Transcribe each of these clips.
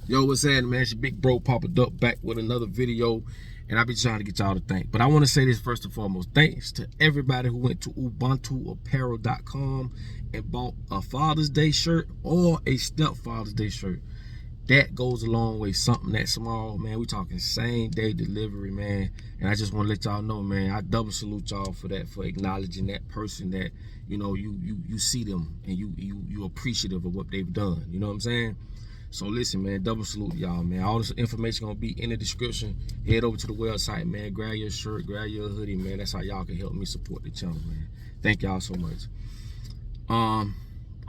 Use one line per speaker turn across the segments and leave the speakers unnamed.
Yo, what's happening, man? It's your big bro Papa Duck back with another video, and I be trying to get y'all to think. But I want to say this first and foremost. Thanks to everybody who went to ubuntuapparel.com and bought a Father's Day shirt or a stepfather's day shirt. That goes a long way. Something that small, man. We talking same day delivery, man. And I just want to let y'all know, man, I double salute y'all for that, for acknowledging that person that, you know, you see them and you appreciative of what they've done. You know what I'm saying? So listen, man, double salute y'all, man. All this information gonna be in the description. Head over to the website, man. Grab your shirt, grab your hoodie, man. That's how y'all can help me support the channel, man. Thank y'all so much. I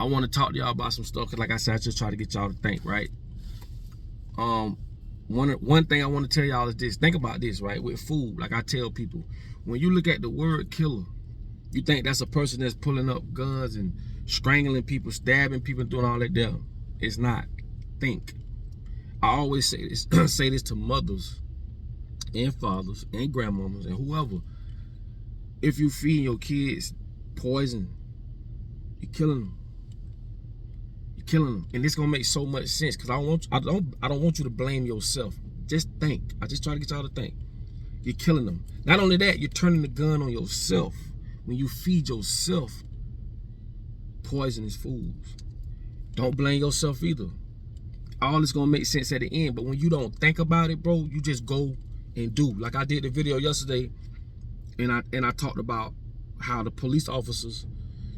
want to talk to y'all about some stuff, cause like I said, I just try to get y'all to think, right? One thing I want to tell y'all is this. Think about this, right? With food, like I tell people, when you look at the word killer, you think that's a person that's pulling up guns and strangling people, stabbing people, doing all that there. It's not. Think. I always say this, say this to mothers and fathers and grandmamas and whoever. If you feed your kids poison, you're killing them. You're killing them, and it's gonna make so much sense. Cause I don't want you to blame yourself. Just think. I just try to get y'all to think. You're killing them. Not only that, you're turning the gun on yourself when you feed yourself poisonous foods. Don't blame yourself either. All it's gonna make sense at the end, but when you don't think about it, bro, you just go and do. Like I did the video yesterday, and I talked about how the police officers,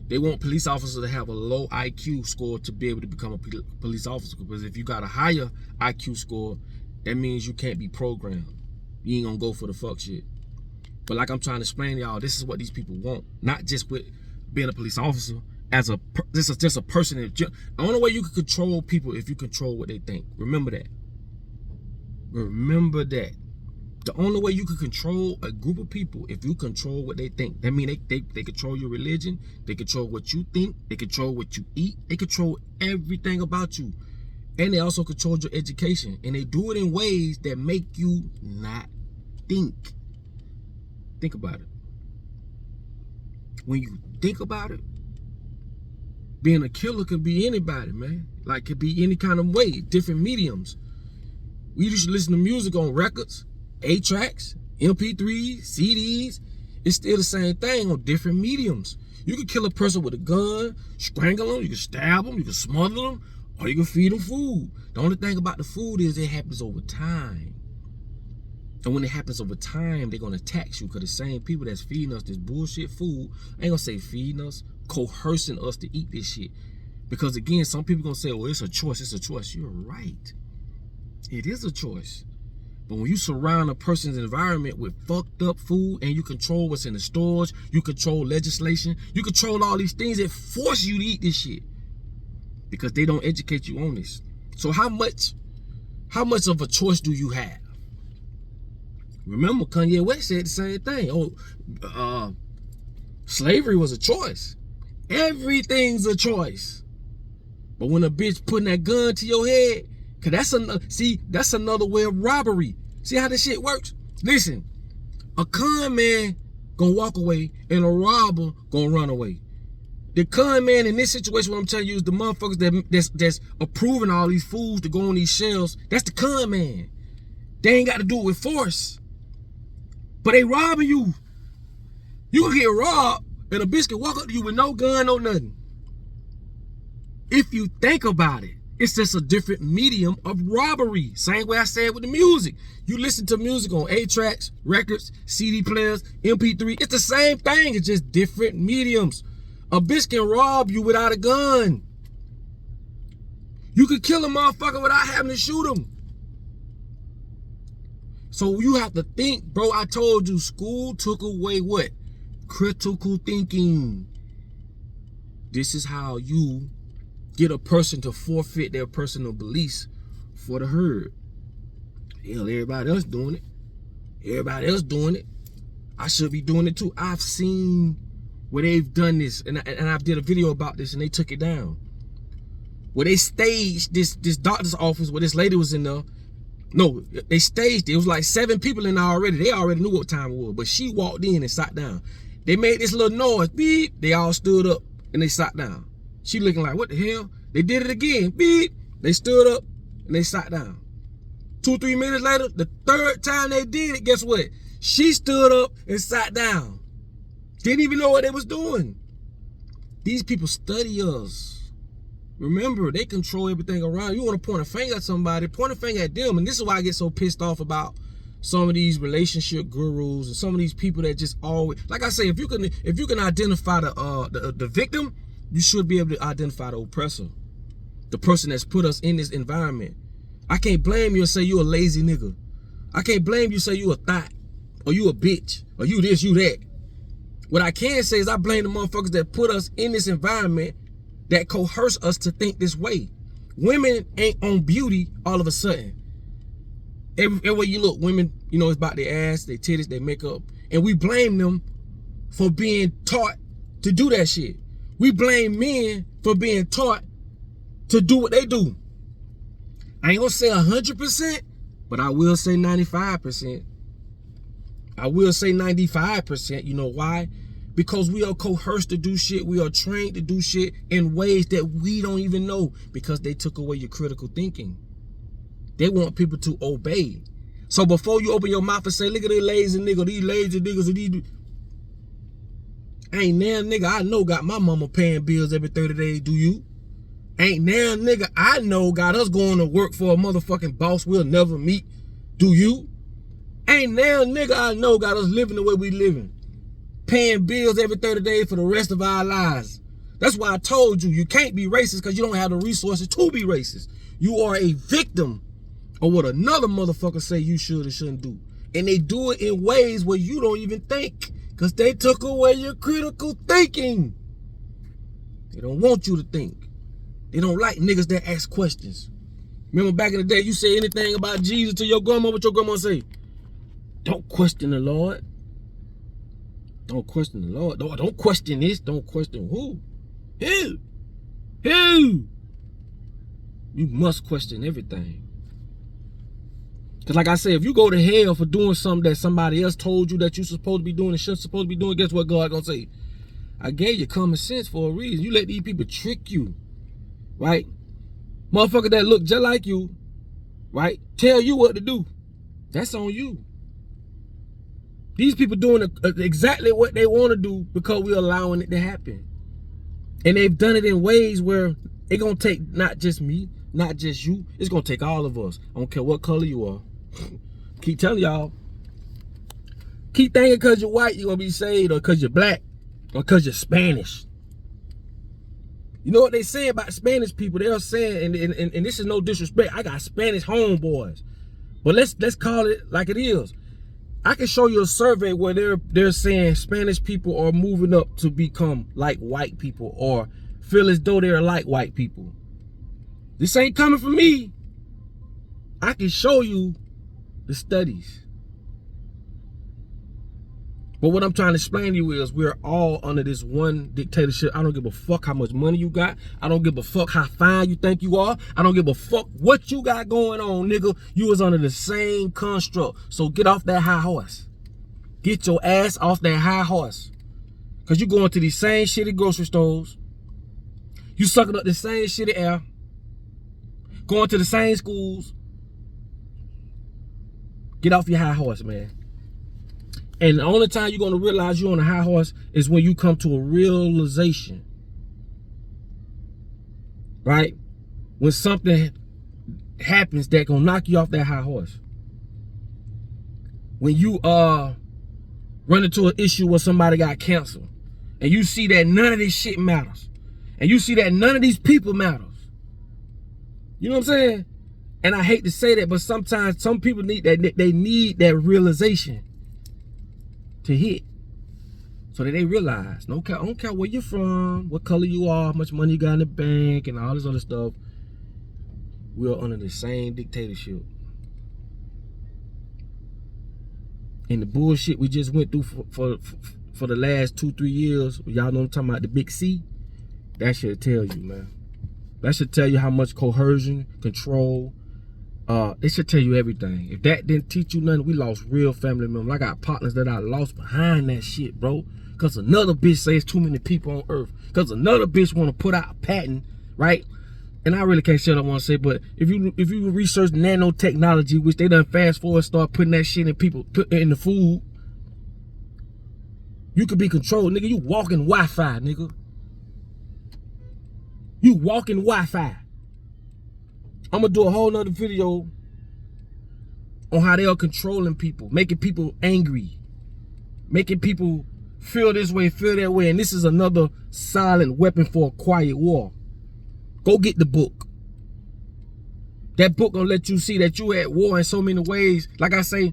they want police officers to have a low IQ score to be able to become a police officer. Because if you got a higher IQ score, that means you can't be programmed. You ain't gonna go for the fuck shit. But like I'm trying to explain to y'all, this is what these people want. Not just with being a police officer. This is just a person. The only way you can control people if you control what they think. Remember that. Remember that. The only way you can control a group of people if you control what they think. That means they control your religion. They control what you think. They control what you eat. They control everything about you. And they also control your education. And they do it in ways that make you not think. Think about it. When you think about it, being a killer could be anybody, man. Like, could be any kind of way, different mediums. We used to listen to music on records, 8-tracks, MP3s, CDs. It's still the same thing on different mediums. You could kill a person with a gun, strangle them, you can stab them, you can smother them, or you can feed them food. The only thing about the food is it happens over time. And when it happens over time, they're gonna tax you, because the same people that's feeding us this bullshit food, I ain't gonna say feeding us, coercing us to eat this shit. Because again, some people gonna say, well, it's a choice, it's a choice. You're right. It is a choice. But when you surround a person's environment with fucked up food and you control what's in the stores, you control legislation, you control all these things that force you to eat this shit. Because they don't educate you on this. So how much of a choice do you have? Remember, Kanye West said the same thing. Slavery was a choice. Everything's a choice. But when a bitch putting that gun to your head, cause that's another way of robbery. See how this shit works? Listen, a con man gonna walk away and a robber gonna run away. The con man in this situation, what I'm telling you, is the motherfuckers that's approving all these fools to go on these shelves. That's the con man. They ain't got to do it with force. But they robbing you. You can get robbed and a bitch can walk up to you with no gun, no nothing. If you think about it, it's just a different medium of robbery. Same way I said with the music. You listen to music on 8-tracks, records, CD players, MP3. It's the same thing. It's just different mediums. A bitch can rob you without a gun. You could kill a motherfucker without having to shoot him. So you have to think, bro. I told you, school took away what? Critical thinking. This is how you get a person to forfeit their personal beliefs for the herd. Hell, everybody else doing it. Everybody else doing it. I should be doing it too. I've seen where they've done this, and I did a video about this, and they took it down. Where they staged this doctor's office where this lady was in there. No, they staged it. It was like 7 people in there already. They already knew what time it was, but she walked in and sat down. They made this little noise, beep. They all stood up. and they sat down. She looking like, what the hell? They did it again. Beep. They stood up and they sat down. 2-3 minutes later, the third time they did it, guess what? She stood up and sat down. Didn't even know what they was doing. These people study us. Remember, they control everything around. You want to point a finger at somebody, point a finger at them. And this is why I get so pissed off about some of these relationship gurus and some of these people that just always, like I say, if you can identify the victim, you should be able to identify the oppressor, the person that's put us in this environment. I can't blame you and say you a lazy nigga. I can't blame you and say you a thot, or you a bitch, or you this, you that. What I can say is I blame the motherfuckers that put us in this environment that coerce us to think this way. Women ain't on beauty all of a sudden. Everywhere you look, women, you know, it's about their ass, their titties, their makeup. And we blame them for being taught to do that shit. We blame men for being taught to do what they do. I ain't gonna say 100%, but I will say 95%. I will say 95%. You know why? Because we are coerced to do shit. We are trained to do shit in ways that we don't even know, because they took away your critical thinking. They want people to obey. So before you open your mouth and say, look at this lazy nigga, these lazy niggas, and these... Ain't now nigga I know got my mama paying bills every 30 days, do you? Ain't now nigga I know got us going to work for a motherfucking boss we'll never meet, do you? Ain't now nigga I know got us living the way we living, paying bills every 30 days for the rest of our lives. That's why I told you, you can't be racist because you don't have the resources to be racist. You are a victim of what another motherfucker say you should or shouldn't do. And they do it in ways where you don't even think, because they took away your critical thinking. They don't want you to think. They don't like niggas that ask questions. Remember back in the day, you say anything about Jesus to your grandma, what your grandma say? Don't question the Lord. Don't question the Lord. Don't question this. Don't question who. Who? Who? You must question everything. Because like I said, if you go to hell for doing something that somebody else told you that you're supposed to be doing and shouldn't supposed to be doing, guess what God gonna say? I gave you common sense for a reason. You let these people trick you, right? Motherfucker that look just like you, right? Tell you what to do. That's on you. These people doing exactly what they want to do because we're allowing it to happen. And they've done it in ways where it's going to take not just me, not just you. It's going to take all of us. I don't care what color you are. Keep telling y'all. Keep thinking because you're white, you're going to be saved, or because you're black, or because you're Spanish. You know what they say about Spanish people? They're saying, and this is no disrespect, I got Spanish homeboys. But let's call it like it is. I can show you a survey where they're saying Spanish people are moving up to become like white people, or feel as though they're like white people. This ain't coming from me. I can show you the studies. But what I'm trying to explain to you is we're all under this one dictatorship. I don't give a fuck how much money you got. I don't give a fuck how fine you think you are. I don't give a fuck what you got going on, nigga. You was under the same construct. So get off that high horse. Get your ass off that high horse. Because you going to these same shitty grocery stores. You sucking up the same shitty air. Going to the same schools. Get off your high horse, man. And the only time you're going to realize you're on a high horse is when you come to a realization. Right? When something happens that going to knock you off that high horse. When you run into an issue where somebody got cancer, and you see that none of this shit matters, and you see that none of these people matters. You know what I'm saying? And I hate to say that, but sometimes some people need that. They need that realization to hit, so that they realize, I don't care where you're from, what color you are, how much money you got in the bank, and all this other stuff. We're under the same dictatorship. And the bullshit we just went through for the last 2-3 years, y'all know I'm talking about, the big C. That should tell you, man. That should tell you how much coercion, control. It should tell you everything. If that didn't teach you nothing, we lost real family members. I got partners that I lost behind that shit, bro. Because another bitch says too many people on earth. Because another bitch want to put out a patent, right? and I really can't say what I want to say, but if you research nanotechnology, which they done fast forward, start putting that shit in people, put in the food, you could be controlled, nigga. You walking Wi-Fi, nigga. You walking Wi-Fi. I'm gonna do a whole nother video on how they are controlling people, making people angry, making people feel this way, feel that way, and this is another silent weapon for a quiet war. Go get the book. That book gonna let you see that you at war in so many ways. Like I say,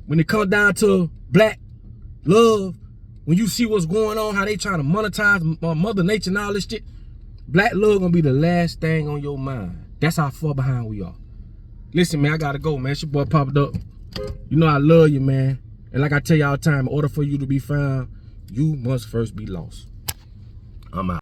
when it comes down to black love, when you see what's going on, how they trying to monetize Mother Nature and all this shit, black love gonna be the last thing on your mind. That's how far behind we are. Listen, man, I gotta go, man. It's your boy Popped Up. You know I love you, man. And like I tell you all the time, in order for you to be found, you must first be lost. I'm out.